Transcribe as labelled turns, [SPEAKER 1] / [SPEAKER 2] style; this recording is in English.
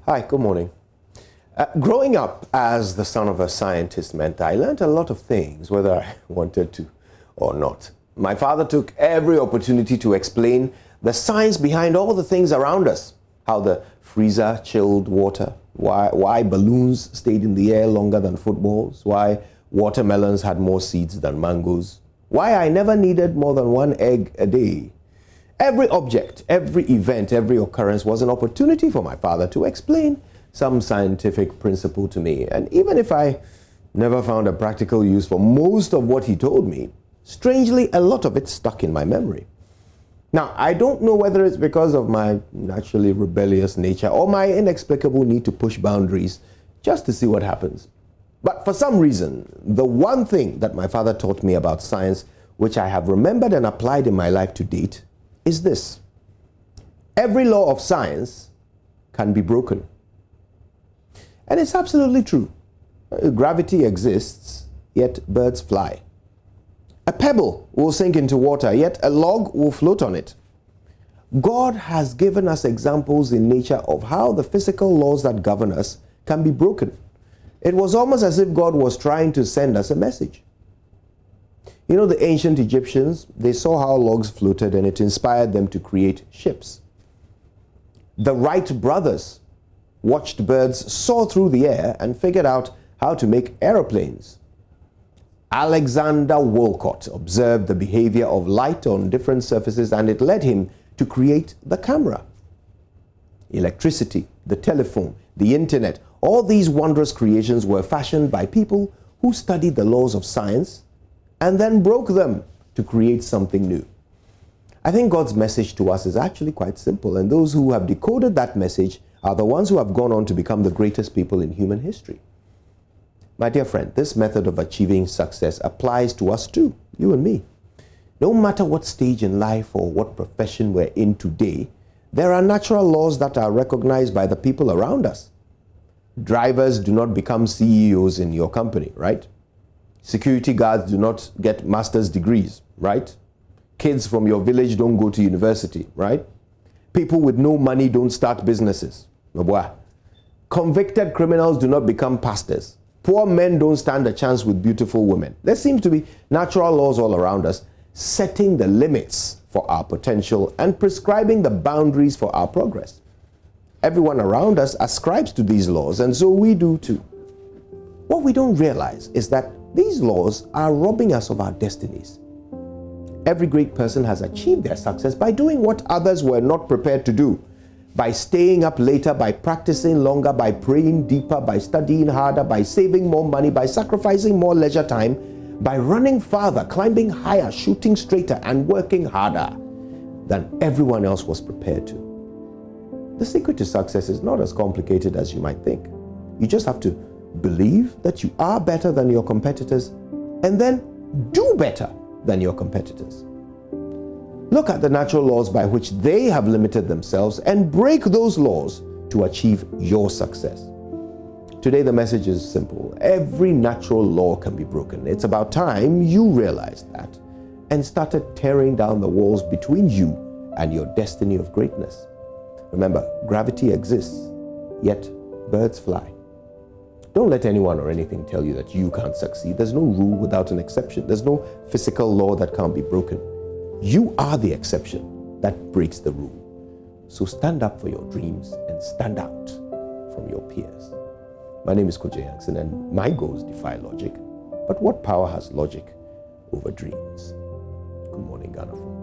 [SPEAKER 1] Hi, good morning. Growing up as the son of a scientist meant I learned a lot of things, whether I wanted to or not. My father took every opportunity to explain the science behind all the things around us. How the freezer chilled water, why balloons stayed in the air longer than footballs, why watermelons had more seeds than mangoes, why I never needed more than one egg a day. Every object, every event, every occurrence was an opportunity for my father to explain some scientific principle to me. And even if I never found a practical use for most of what he told me, strangely, a lot of it stuck in my memory. Now, I don't know whether it's because of my naturally rebellious nature or my inexplicable need to push boundaries just to see what happens. But for some reason, the one thing that my father taught me about science, which I have remembered and applied in my life to date, is this: every law of science can be broken. And it's absolutely true. Gravity exists, yet birds fly. A pebble will sink into water, yet a log will float on it. God has given us examples in nature of how the physical laws that govern us can be broken. It was almost as if God was trying to send us a message. You know, the ancient Egyptians, they saw how logs floated and it inspired them to create ships. The Wright brothers watched birds soar through the air and figured out how to make aeroplanes. Alexander Wolcott observed the behavior of light on different surfaces and it led him to create the camera. Electricity, the telephone, the internet, all these wondrous creations were fashioned by people who studied the laws of science and then broke them to create something new. I think God's message to us is actually quite simple, and those who have decoded that message are the ones who have gone on to become the greatest people in human history. My dear friend, this method of achieving success applies to us too, you and me. No matter what stage in life or what profession we're in today, there are natural laws that are recognized by the people around us. Drivers do not become CEOs in your company, right? Security guards do not get master's degrees, right? Kids from your village don't go to university, right? People with no money don't start businesses. Convicted criminals do not become pastors. Poor men don't stand a chance with beautiful women. There seems to be natural laws all around us, setting the limits for our potential and prescribing the boundaries for our progress. Everyone around us ascribes to these laws, and so we do too. What we don't realize is that these laws are robbing us of our destinies. Every great person has achieved their success by doing what others were not prepared to do, by staying up later, by practicing longer, by praying deeper, by studying harder, by saving more money, by sacrificing more leisure time, by running farther, climbing higher, shooting straighter, and working harder than everyone else was prepared to. The secret to success is not as complicated as you might think. You just have to believe that you are better than your competitors and then do better than your competitors. Look at the natural laws by which they have limited themselves and break those laws to achieve your success. Today the message is simple. Every natural law can be broken. It's about time you realized that and started tearing down the walls between you and your destiny of greatness. Remember, gravity exists, yet birds fly. Don't let anyone or anything tell you that you can't succeed. There's no rule without an exception. There's no physical law that can't be broken. You are the exception that breaks the rule. So stand up for your dreams and stand out from your peers. My name is JoyNews, and my goals defy logic. But what power has logic over dreams? Good morning, Ghana.